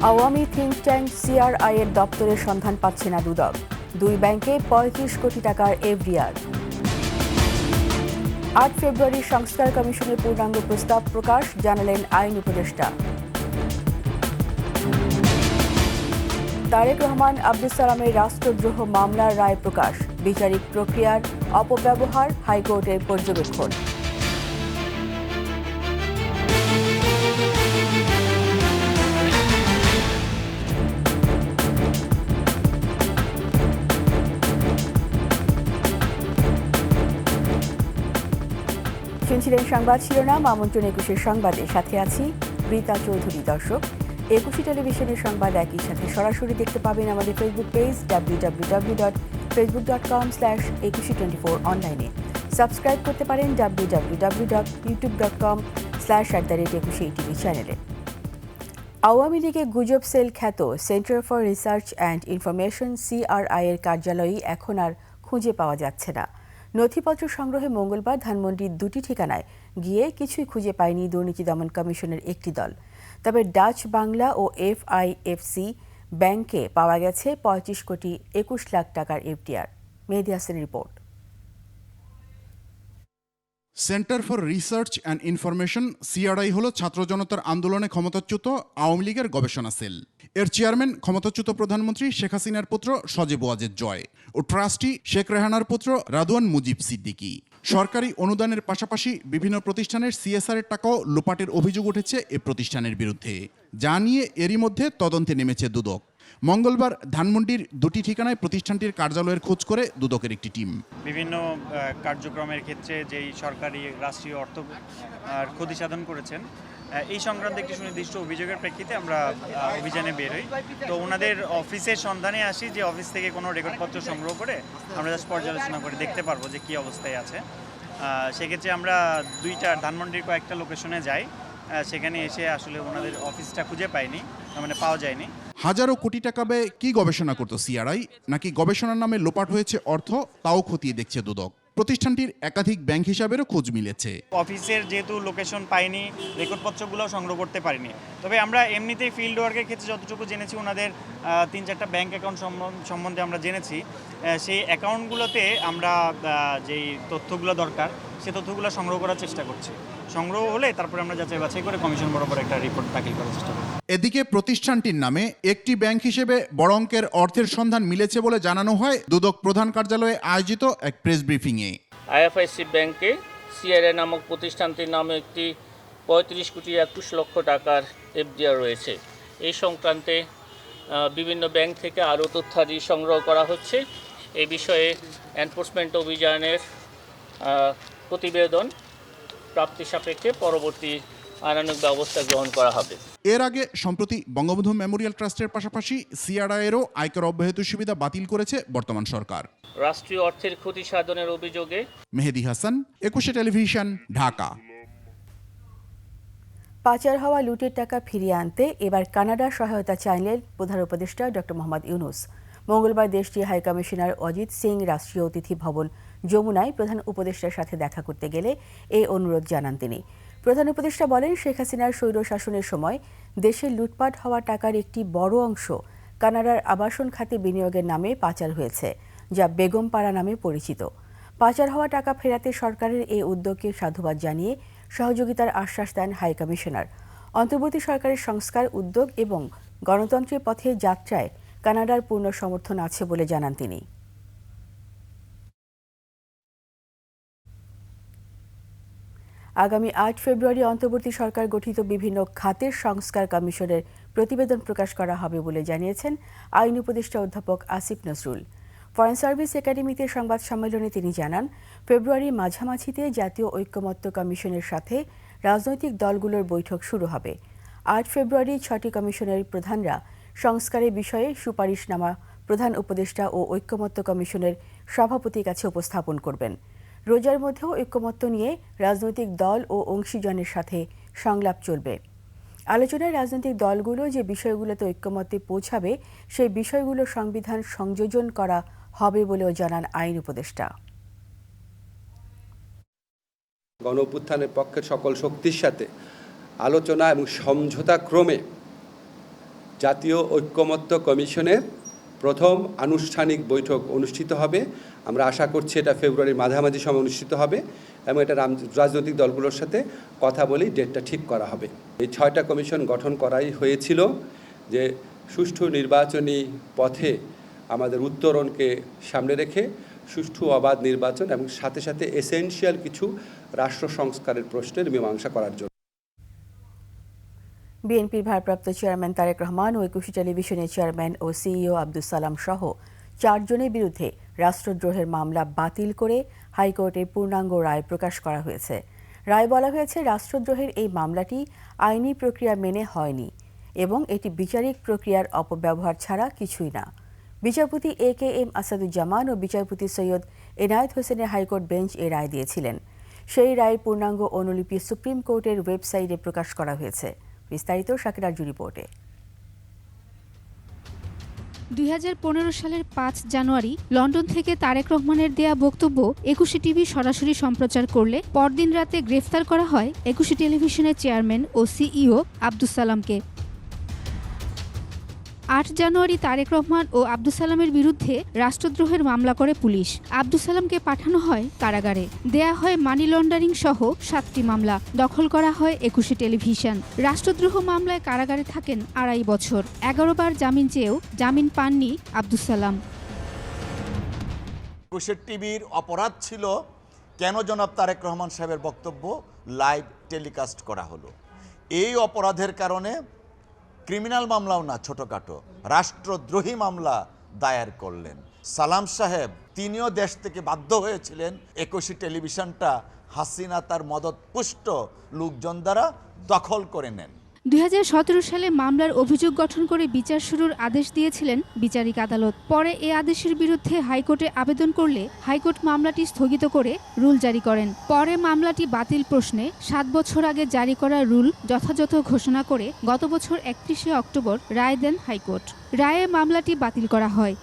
Awami think tank CRI এর দপ্তরের সন্ধান পাচ্ছে না দুদক। দুই ব্যাংকে ৩৫ কোটি টাকার এফডিআর। ৮ ফেব্রুয়ারি সংস্কার কমিশনের পূর্ণাঙ্গ প্রস্তাব প্রকাশ, জানালেন আইন উপদেষ্টা। তারেক রহমান আব্দুস সালামের রাষ্ট্রদ্রোহ মামলার রায় প্রকাশ, বিচারিক প্রক্রিয়ার অপব্যবহার হাইকোর্টের পর্যবেক্ষণ। শুনছিলেন সংবাদ শিরোনাম, আমন্ত্রণ ২১ সংবাদে, সাথে আছি রীতা চৌধুরী। দর্শক, ২১ টেলিভিশনের সংবাদ একই সাথে সরাসরি দেখতে পাবেন আমাদের ফেসবুক পেজ www.facebook.com/2124 অনলাইনে। সাবস্ক্রাইব করতে পারেন www.youtube.com/@21 চ্যানেলে। আওয়ামী লীগে গুজব সেল খ্যাত centre for research and information CRI এর কার্যালয়ই এখন আর খুঁজে পাওয়া যাচ্ছে না। নথিপত্র সংগ্রহে মঙ্গলবার ধানমন্ডির দুটি ঠিকানায় গিয়ে কিছুই খুঁজে পায়নি দুর্নীতি দমন কমিশনের একটি দল। তবে ডাচ বাংলা ও এফআইএফসি ব্যাংকে পাওয়া গেছে ৩৫ কোটি ২১ লাখ টাকার এফডিআর। মেহেদী হাসানের report. Centre for research and information CRI হল ছাত্র জনতার আন্দোলনে ক্ষমতাচ্যুত আওয়ামী লীগের গবেষণা সেল। এর চেয়ারম্যান ক্ষমতাচ্যুত প্রধানমন্ত্রী শেখ হাসিনার পুত্র সজীব ওয়াজেদ জয় ও ট্রাস্টি শেখ রেহানার পুত্র রাদওয়ান মুজিব সিদ্দিকী। সরকারি অনুদানের পাশাপাশি বিভিন্ন প্রতিষ্ঠানের সিএসআর এর টাকাও লোপাটের অভিযোগ উঠেছে এ প্রতিষ্ঠানের বিরুদ্ধে, যা নিয়ে এরই মধ্যে তদন্তে নেমেছে দুদক। মঙ্গলবার ধানমন্ডির দুটি ঠিকানায় প্রতিষ্ঠানটির কার্যালয়ের খোঁজ করে দুদকের একটি টিম বিভিন্ন কার্যক্রমের ক্ষেত্রে যেই সরকারি রাষ্ট্রীয় অর্থ ক্ষতি সাধন করেছেন এই সংক্রান্ত একটি সুনির্দিষ্ট অভিযোগের প্রেক্ষিতে আমরা অভিযানে বের হই। তো ওনাদের অফিসের সন্ধানে আসি, যে অফিস থেকে কোনো রেকর্ডপত্র সংগ্রহ করে আমরা জাস্ট পর্যালোচনা করে দেখতে পারবো যে কী অবস্থায় আছে। সেক্ষেত্রে আমরা ধানমন্ডির কয়েকটা লোকেশনে যাই, সেখানে এসে আসলে ওনাদের অফিসটা খুঁজে পাইনি, মানে পাওয়া যায়নি। হাজারো কোটি টাকা ব্যয়ে কি গবেষণা করত সিআরআই, নাকি গবেষণার নামে লোপাট হয়েছে অর্থ, তাও খতিয়ে দেখছে দুদক। প্রতিষ্ঠানটির একাধিক ব্যাংক হিসাবেরও খোঁজ মিলেছে। অফিসের যেহেতু লোকেশন পাইনি, রেকর্ডপত্রগুলো সংগ্রহ করতে পারিনি। তবে আমরা এমনিতেই ফিল্ড ওয়ার্কের ক্ষেত্রে যতটুকু জেনেছি, ওনাদের ৩-৪টা ব্যাংক অ্যাকাউন্ট সম্বন্ধে আমরা জেনেছি। সেই অ্যাকাউন্টগুলোতে আমরা যেই তথ্যগুলো দরকার সে তথ্যগুলো সংগ্রহ করার চেষ্টা করছি। সংগ্রহ হলে তারপরে আমরা যাচাই বাছাই করে কমিশন বরাবর একটা রিপোর্ট দাখিল করার চেষ্টা করব। এদিকে প্রতিষ্ঠানটির নামে একটি ব্যাংক হিসেবে বড় অঙ্কের অর্থের সন্ধান মিলেছে বলে জানানো হয় দুদক প্রধান কার্যালয়ে আয়োজিত এক প্রেস ব্রিফিংয়ে। আইএফআইসি ব্যাংকে সিআরআই নামক প্রতিষ্ঠানটির নামে একটি ৩৫ কোটি ২১ লক্ষ টাকার এফডিআর রয়েছে। এই সংক্রান্তে বিভিন্ন ব্যাংক থেকে আরও তথ্যাদি সংগ্রহ করা হচ্ছে। এই বিষয়ে এনফোর্সমেন্ট অভিযানের প্রতিবেদন প্রাপ্তি সাপেক্ষে পরবর্তী আইনানুগ ব্যবস্থা গ্রহণ করা হবে। এর আগে সম্প্রতি বঙ্গবন্ধু মেমোরিয়াল ট্রাস্টের পাশাপাশি সিআরআইয়েরও আয়কর অব্যাহতি সুবিধা বাতিল করেছে বর্তমান সরকার। রাষ্ট্রীয় অর্থের ক্ষতি সাধনের অভিযোগে মেহেদী হাসান, ২১ টেলিভিশন, ঢাকা। পাচার হওয়া লুটের টাকা ফিরিয়ে আনতে এবার কানাডার সহায়তা চাইলেন প্রধান উপদেষ্টা ডক্টর মোহাম্মদ ইউনূস। মঙ্গলবার দেশটির হাইকমিশনার অজিত সিং রাষ্ট্রীয় অতিথি ভবন যমুনায় প্রধান উপদেষ্টার সাথে দেখা করতে গেলে এই অনুরোধ জানান তিনি। প্রধান উপদেষ্টা বলেন, শেখ হাসিনার স্বৈরশাসনের সময় দেশে লুটপাট হওয়া টাকার একটি বড় অংশ কানাডার আবাসন খাতে বিনিয়োগের নামে পাচার হয়েছে, যা বেগমপাড়া নামে পরিচিত। পাচার হওয়া টাকা ফেরাতে সরকারের এই উদ্যোগকে সাধুবাদ জানিয়ে সহযোগিতার আশ্বাস দেন হাইকমিশনার। অন্তর্বর্তী সরকারের সংস্কার উদ্যোগ এবং গণতন্ত্রের পথে যাত্রায় কানাডার পূর্ণ সমর্থন আছে বলে জানান তিনি। আগামী ৮ ফেব্রুয়ারি অন্তর্বর্তী সরকার গঠিত বিভিন্ন খাতের সংস্কার কমিশনের প্রতিবেদন প্রকাশ করা হবে বলে জানিয়েছেন আইন উপদেষ্টা অধ্যাপক আসিফ নজরুল। ফরেন সার্ভিস একাডেমিতে সংবাদ সম্মেলনে তিনি জানান, ফেব্রুয়ারির মাঝামাঝিতে জাতীয় ঐকমত্য কমিশনের সাথে রাজনৈতিক দলগুলোর বৈঠক শুরু হবে। ৮ ফেব্রুয়ারি ৬টি কমিশনের প্রধানরা সংস্কারের বিষয়ে সুপারিশনামা প্রধান উপদেষ্টা ও ঐকমত্য কমিশনের সভাপতির কাছে উপস্থাপন করবেন। রোজার মধ্যেও ঐকমত্য নিয়ে রাজনৈতিক দল ও অংশীজনের সাথে সংলাপ চলবে। আলোচনায় রাজনৈতিক দলগুলো যে বিষয়গুলোতে ঐকমত্যে পৌঁছাবে সেই বিষয়গুলো সংবিধান সংযোজন করা হবে বলেও জানান আইন উপদেষ্টা। গণঅভ্যুত্থানের পক্ষের সকল শক্তির সাথে আলোচনা এবং সমঝোতা ক্রমে জাতীয় ঐক্যমত্য কমিশনের প্রথম আনুষ্ঠানিক বৈঠক অনুষ্ঠিত হবে। আমরা আশা করছি এটা ফেব্রুয়ারির মাঝামাঝি সময় অনুষ্ঠিত হবে এবং এটা রাজনৈতিক দলগুলোর সাথে কথা বলেই ডেটটা ঠিক করা হবে। এই 6টা কমিশন গঠন করাই হয়েছিল যে সুষ্ঠু নির্বাচনী পথে আমাদের উত্তরণকে সামনে রেখে সুষ্ঠু অবাধ নির্বাচন এবং সাথে সাথে এসেনশিয়াল কিছু রাষ্ট্র সংস্কারের প্রশ্নের মীমাংসা করার জন্য। বিএনপির ভারপ্রাপ্ত চেয়ারম্যান তারেক রহমান ও একুশে টেলিভিশনের চেয়ারম্যান ও সিইও আব্দুস সালাম সহ 4 জনের বিরুদ্ধে রাষ্ট্রদ্রোহের মামলা বাতিল করে হাইকোর্টে পূর্ণাঙ্গ রায় প্রকাশ করা হয়েছে। রায় বলা হয়েছে, রাষ্ট্রদ্রোহের এই মামলাটি আইনি প্রক্রিয়া মেনে হয়নি এবং এটি বিচারিক প্রক্রিয়ার অপব্যবহার ছাড়া কিছুই না। বিচারপতি AKM আসাদুজ্জামান ও বিচারপতি সৈয়দ এনায়েত হোসেনের হাইকোর্ট বেঞ্চ এ রায় দিয়েছিলেন। সেই রায়ের পূর্ণাঙ্গ অনুলিপি সুপ্রিম কোর্টের ওয়েবসাইটে প্রকাশ করা হয়েছে। বিস্তারিত শাকির আরজু রিপোর্টে। 2015 সালের 5 জানুয়ারি লন্ডন থেকে তারেক রহমানের দেয়া বক্তব্য একুশে টিভি সরাসরি সম্প্রচার করলে পরদিন রাতে গ্রেফতার করা হয় একুশে টেলিভিশনের চেয়ারম্যান ও সিইও আব্দুস সালামকে। 8 জানুয়ারি তারেক রহমান ও আব্দুস সালামের বিরুদ্ধে রাষ্ট্রদ্রোহের মামলা করে পুলিশ। আব্দুস সালামকে পাঠানো হয় কারাগারে। দেয়া হয় মানি লন্ডারিং সহ 7টি মামলা। দখল করা হয় একুশে টেলিভিশন। রাষ্ট্রদ্রোহ মামলায় কারাগারে থাকেন 2.5 বছর। 11 বার জামিন চেয়েও জামিন পাননি আব্দুস সালাম। একুশে টিভির অপরাধ ছিল কেন জনাব তারেক রহমান সাহেবের বক্তব্য লাইভ টেলিকাস্ট করা হলো। এই অপরাধের কারণে ক্রিমিনাল মামলাও না, ছোটখাটো রাষ্ট্রদ্রোহী মামলা দায়ের করলেন। সালাম সাহেব তিনিও দেশ থেকে বাধ্য হয়েছিলেন একুশে টেলিভিশনটা হাসিনা তার মদতপুষ্ট লোকজন দ্বারা দখল করে নেন। 2017 সালে মামলার অভিযোগ গঠন করে বিচার শুরুর আদেশ দিয়েছিলেন বিচারিক আদালত। পরে এ আদেশের বিরুদ্ধে হাইকোর্টে আবেদন করলে হাইকোর্ট মামলাটি স্থগিত করে রুল জারি করেন। পরে মামলাটি বাতিল প্রশ্নে 7 বছর আগে জারি করা রুল যথাযথ ঘোষণা করে গত বছর 31শে অক্টোবর রায় দেন হাইকোর্ট। রায়ে মামলাটি বাতিল করা হয়।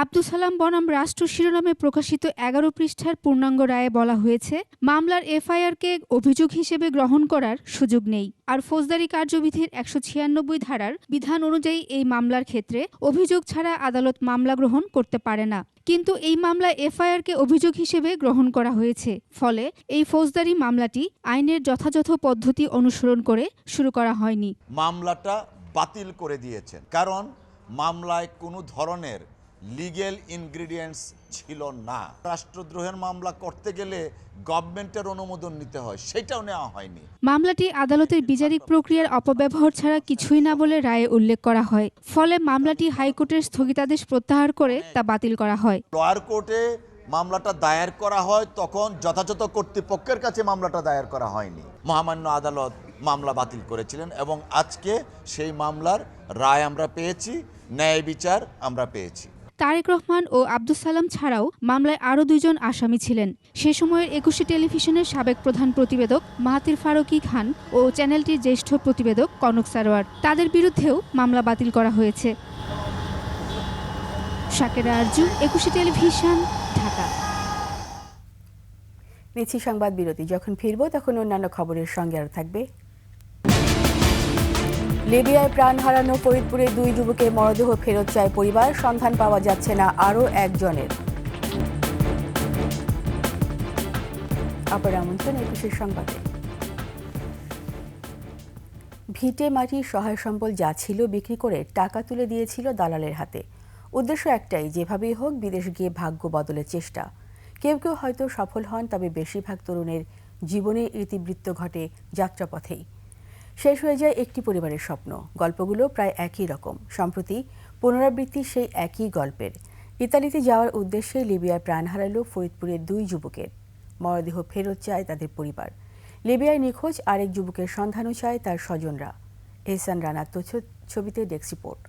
আব্দুস সালাম বনাম রাষ্ট্র শিরোনামে প্রকাশিত 11 পৃষ্ঠার পূর্ণাঙ্গ রায়ে বলা হয়েছে, মামলার এফআইআরকে অভিযোগ হিসেবে গ্রহণ করার সুযোগ নেই। আর ফৌজদারি কার্যবিধির 196 ধারার বিধান অনুযায়ী এই মামলার ক্ষেত্রে অভিযোগ ছাড়া আদালত মামলা গ্রহণ করতে পারে না। কিন্তু এই মামলায় এফআইআরকে অভিযোগ হিসেবে গ্রহণ করা হয়েছে। ফলে এই ফৌজদারি মামলাটি আইনের যথাযথ পদ্ধতি অনুসরণ করে শুরু করা হয়নি। মামলাটা বাতিল করে দিয়েছেন, কারণ মামলায় কোনো ধরনের লিগ্যাল ইনগ্রিডিয়েন্টস ছিল না। রাষ্ট্রদ্রোহের মামলা করতে গেলে গভর্নমেন্টের অনুমোদন নিতে হয়, সেটাও নেওয়া হয়নি। মামলাটি আদালতের বিচারিক প্রক্রিয়ার অপব্যবহার ছাড়া কিছুই না বলে রায়ে উল্লেখ করা হয়। ফলে মামলাটি হাইকোর্টের স্থগিতাদেশ প্রত্যাহার করে তা বাতিল করা হয়। লোয়ার কোর্টে মামলাটা দায়ের করা হয়, তখন যথাযথ কর্তৃপক্ষের কাছে মামলাটা দায়ের করা হয়নি। মহামান্য আদালত মামলা বাতিল করেছিলেন এবং আজকে সেই মামলার রায় আমরা পেয়েছি, ন্যায় বিচার আমরা পেয়েছি। তারেক রহমান ও আব্দুস সালাম ছাড়াও মামলায় আরও 2 জন আসামি ছিলেন। সে সময়ের একুশে টেলিভিশনের সাবেক প্রধান প্রতিবেদক মাহাতির ফারুকী খান ও চ্যানেলটির জ্যেষ্ঠ প্রতিবেদক কনক সারোয়ার। তাদের বিরুদ্ধেও মামলা বাতিল করা হয়েছে। শাকিরা আরজু, একুশে টেলিভিশন, ঢাকা। নিচ্ছি সংবাদ বিরতি। যখন ফিরবো তখন অন্যান্য খবরের সঙ্গে আরও থাকবে। লিবিয়ায় প্রাণ হারানো ফরিদপুরে 2 যুবকের মরদেহ ফেরত চায় পরিবার। সন্ধান পাওয়া যাচ্ছে না আরও একজনের। আবার আমন্ত্রণ একুশের সংবাদে। ভিটে মাটির সহায় সম্বল যা ছিল বিক্রি করে টাকা তুলে দিয়েছিল দালালের হাতে। উদ্দেশ্য একটাই, যেভাবেই হোক বিদেশ গিয়ে ভাগ্য বদলের চেষ্টা। কেউ কেউ হয়তো সফল হন, তবে বেশিরভাগ তরুণের জীবনে ইতিবৃত্ত ঘটে যাত্রাপথেই। শেষ হয়ে যায় একটি পরিবারের স্বপ্ন। গল্পগুলো প্রায় একই রকম। সম্প্রতি পুনরাবৃত্তি সেই একই গল্পের। ইতালিতে যাওয়ার উদ্দেশ্যে লিবিয়ায় প্রাণ হারালো ফরিদপুরের 2 যুবকের। মরদেহ ফেরত চায় তাদের পরিবার। লিবিয়ায় নিখোঁজ আরেক যুবকের সন্ধানও চায় তার স্বজনরা। এহসান রানার ছবিতে ডেস্ক রিপোর্ট।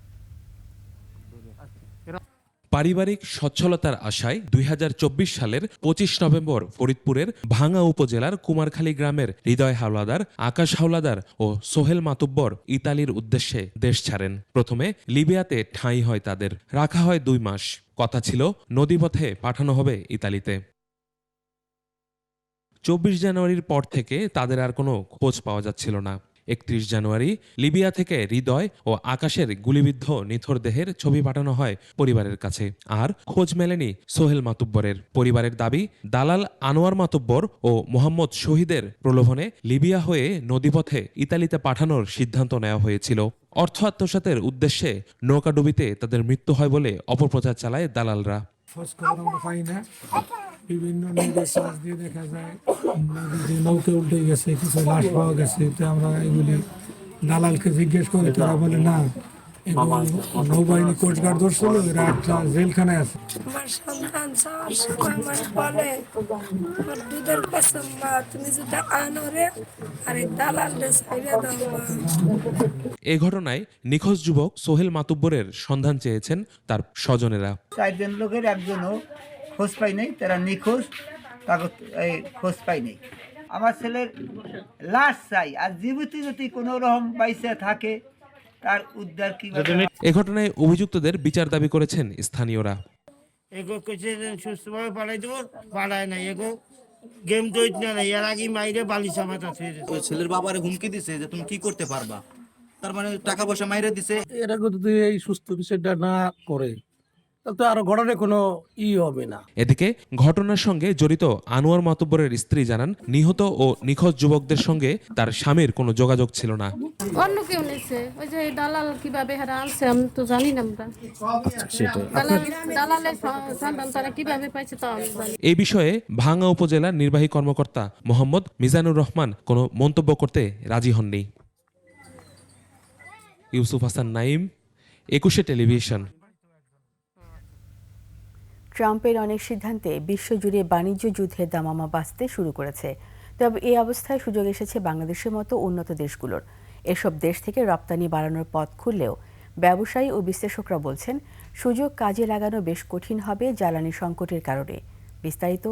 পারিবারিক সচ্ছলতার আশায় 2024 সালের 25 নভেম্বর ফরিদপুরের ভাঙ্গা উপজেলার কুমারখালী গ্রামের হৃদয় হাওলাদার, আকাশ হাওলাদার ও সোহেল মাতুব্বর ইতালির উদ্দেশ্যে দেশ ছাড়েন। প্রথমে লিবিয়াতে ঠাঁই হয় তাদের। রাখা হয় 2 মাস। কথা ছিল নদীপথে পাঠানো হবে ইতালিতে। 24 জানুয়ারির পর থেকে তাদের আর কোনো খোঁজ পাওয়া যাচ্ছিল না। 31 জানুয়ারি লিবিয়া থেকে হৃদয় ও আকাশের গুলিবিদ্ধ নিথর দেহের ছবি পাঠানো হয় পরিবারের কাছে। আর খোঁজ মেলেনি সোহেল মাতুব্বরের। পরিবারের দাবি, দালাল আনোয়ার মাতুব্বর ও মোহাম্মদ শহীদের প্রলোভনে লিবিয়া হয়ে নদীপথে ইতালিতে পাঠানোর সিদ্ধান্ত নেওয়া হয়েছিল। অর্থ আত্মসাতের উদ্দেশ্যে নৌকাডুবিতে তাদের মৃত্যু হয় বলে অপপ্রচার চালায় দালালরা। খোঁজ খবর আমরা পাই না, বিভিন্ন নিউজে সার্চ দিয়ে দেখা যায় নদীতে নৌকে উল্টে গেছে, কিছু লাশ পাওয়া গেছে। তো আমরা এগুলি দালালকে জিজ্ঞেস করি, তারা বলে না, এগুলো নৌবাহিনী কোস্টগার্ড ধরছিল, এরা একটা জেলখানায় আছে। আমার সন্তান যাওয়ার সময় আমার বলে, আমার দুধের কসম মা, তুমি যদি আনো রে আর এই দালালরে ছাইড়া দাও মা। এ ঘটনায় নিখোঁজ যুবক সোহেল মাতুব্বরের সন্ধান চেয়েছেন তার স্বজনেরা। 4 জন লোকের একজনও খোঁজ পাই নাই, তারা নিখোঁজ, তাকে খোঁজ পাই নাই। আমার ছেলের লাশ চাই, আর জীবিত যদি কোনো রকম বাইসে থাকে তার উদ্ধার কিভাবে। এ ঘটনায় অভিযুক্তদের বিচার দাবি করেছেন স্থানীয়রা। এগো কইছে সুস্থভাবে পাঠাই দেবো, পাঠায় নাই। এগো গেম তৈরি না, এর আগে মাইরে বালিশা মাথা ছেড়ে ওই ছেলের বাবারে হুমকি দিছে যে তুমি কি করতে পারবা, তার মানে টাকা পয়সা মাইরে দিছে। এরা যদি এই সুস্থ বিষয়টা না করে তাহলে তো আরো ঘটনায় কোনো হবে না। এদিকে ঘটনার সঙ্গে জড়িত আনোয়ার মাতুব্বরের স্ত্রী জানান, নিহত ও নিখোঁজ যুবকদের সঙ্গে তার স্বামীর কোনো যোগাযোগ ছিল না। অন্য কেউ নিছে, ওই যে দালাল কিভাবে হারা আনছে আমি তো জানি না। আমরা দালালের সন্ধান তারা কিভাবে পাইছে তা আমি জানি। এই বিষয়ে ভাঙ্গা উপজেলার নির্বাহী কর্মকর্তা মোহাম্মদ মিজানুর রহমান কোনো মন্তব্য করতে রাজি হননি। ইউসুফ হাসান নাইম, 21 টেলিভিশন। ট্রাম্পের অনেক সিদ্ধান্তে বিশ্বজুড়ে বাণিজ্য যুদ্ধের দামামা বাঁচতে শুরু করেছে। তবে এই অবস্থায় সুযোগ এসেছে বাংলাদেশের মতো উন্নত দেশগুলোর। এসব দেশ থেকে রপ্তানি বাড়ানোর পথ খুললেও ব্যবসায়ী ও বিশ্লেষকরা বলছেন, সুযোগ কাজে লাগানো বেশ কঠিন হবে জ্বালানি সংকটের কারণে। বিস্তারিত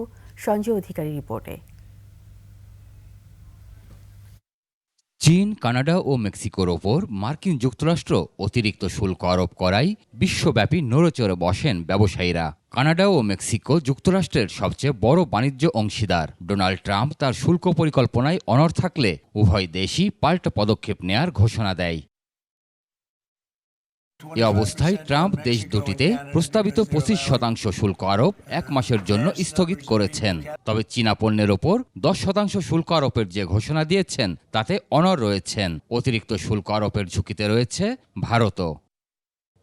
সঞ্জয় অধিকারী রিপোর্টে। চীন, কানাডা ও মেক্সিকোর ওপর মার্কিন যুক্তরাষ্ট্র অতিরিক্ত শুল্ক আরোপ করায় বিশ্বব্যাপী নড়েচড়ে বসেন ব্যবসায়ীরা। কানাডা ও মেক্সিকো যুক্তরাষ্ট্রের সবচেয়ে বড় বাণিজ্য অংশীদার। ডোনাল্ড ট্রাম্প তার শুল্ক পরিকল্পনায় অনড় থাকলে উভয় দেশই পাল্টা পদক্ষেপ নেয়ার ঘোষণা দেয়। এ অবস্থায় ট্রাম্প দেশ দুটিতে প্রস্তাবিত 25% শুল্ক আরোপ 1 মাসের জন্য স্থগিত করেছেন। তবে চীনা পণ্যের ওপর 10% শুল্ক আরোপের যে ঘোষণা দিয়েছেন তাতে অনড় রয়েছেন। অতিরিক্ত শুল্ক আরোপের ঝুঁকিতে রয়েছে ভারতও।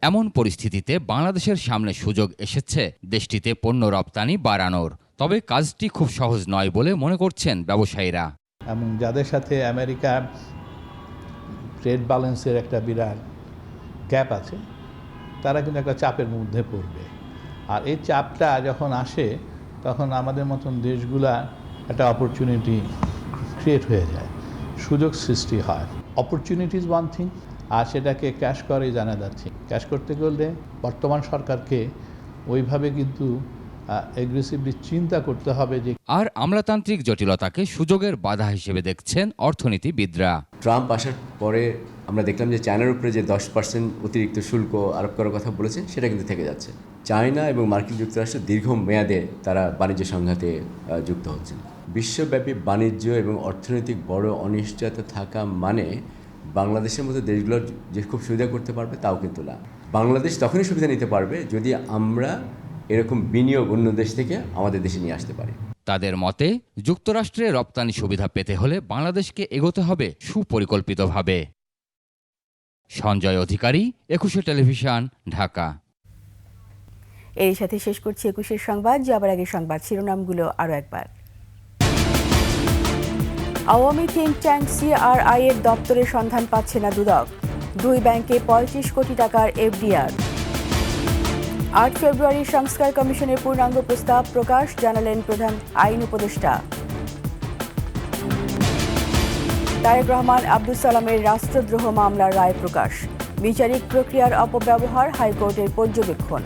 এমন পরিস্থিতিতে বাংলাদেশের সামনে সুযোগ এসেছে দেশটিতে পণ্য রপ্তানি বাড়ানোর। তবে কাজটি খুব সহজ নয় বলে মনে করছেন ব্যবসায়ীরা। এবং যাদের সাথে আমেরিকা ট্রেড ব্যালেন্সের একটা বিরাট গ্যাপ আছে, তারা কিন্তু একটা চাপের মধ্যে পড়বে। আর এই চাপটা যখন আসে তখন আমাদের মতন দেশগুলা একটা অপরচুনিটি ক্রিয়েট হয়ে যায়, সুযোগ সৃষ্টি হয়। অপরচুনিটি ইজ ওয়ান থিং, আর সেটাকে ক্যাশ করে জানা যাচ্ছে। ক্যাশ করতে গেলে বর্তমান সরকারকে ওইভাবে কিন্তু এগ্রেসিভলি চিন্তা করতে হবে যে। আর আমলাতান্ত্রিক জটিলতাকে সুযোগের বাধা হিসেবে দেখছেন অর্থনীতিবিদরা। ট্রাম্প আসার পরে আমরা দেখলাম যে চায়নার উপরে যে 10% অতিরিক্ত শুল্ক আরোপ করার কথা বলেছে সেটা কিন্তু থেকে যাচ্ছে। চায়না এবং মার্কিন যুক্তরাষ্ট্র দীর্ঘ মেয়াদে তারা বাণিজ্য সংঘাতে যুক্ত হচ্ছেন। বিশ্বব্যাপী বাণিজ্য এবং অর্থনৈতিক বড় অনিশ্চয়তা থাকা মানে বাংলাদেশের মতো দেশগুলোর যে খুব সুবিধা করতে পারবে তাও কিন্তু না। বাংলাদেশ তখনই সুবিধা নিতে পারবে যদি আমরা এরকম বিনিয়োগ অন্য দেশ থেকে আমাদের দেশে নিয়ে আসতে পারি। তাদের মতে যুক্তরাষ্ট্রে রপ্তানি সুবিধা পেতে হলে বাংলাদেশকে এগোতে হবে সুপরিকল্পিতভাবে। সঞ্জয় অধিকারী, 21 টেলিভিশন, ঢাকা। এর সাথে শেষ করছি 21 সংবাদ। যাবার আগে সংবাদ শিরোনামগুলো আরও একবার। আওয়ামী থিঙ্ক ট্যাঙ্ক সিআরআই এর দপ্তরের সন্ধান পাচ্ছে না দুদক। 2 ব্যাংকে 35 কোটি টাকার এফডিআর। 8 ফেব্রুয়ারি সংস্কার কমিশনের পূর্ণাঙ্গ প্রস্তাব প্রকাশ, জানালেন প্রধান আইন উপদেষ্টা। তারেক রহমান আব্দুল সালামের রাষ্ট্রদ্রোহ মামলার রায় প্রকাশ, বিচারিক প্রক্রিয়ার অপব্যবহার হাইকোর্টের পর্যবেক্ষণ।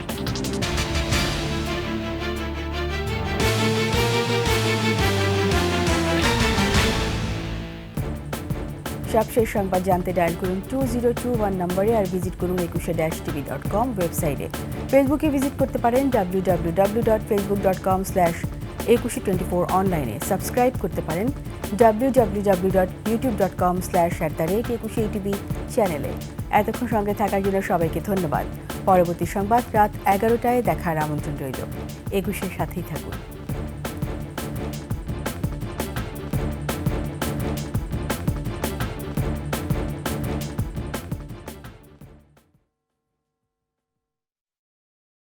সবশেষ সংবাদ জানতে ডায়াল করুন 2021 নম্বরে আর ভিজিট করুন 21-tv.com ওয়েবসাইটে। ফেসবুকে ভিজিট করতে পারেন www.facebook.com/21 2124 অনলাইনে সাবস্ক্রাইব করতে পারেন www.youtube.com/@21ATV চ্যানেলে। এতক্ষণ সঙ্গে থাকার জন্য সবাইকে ধন্যবাদ। পরবর্তী সংবাদ রাত 11টায় দেখার আমন্ত্রণ রইল। 21-এর সাথেই থাকুন।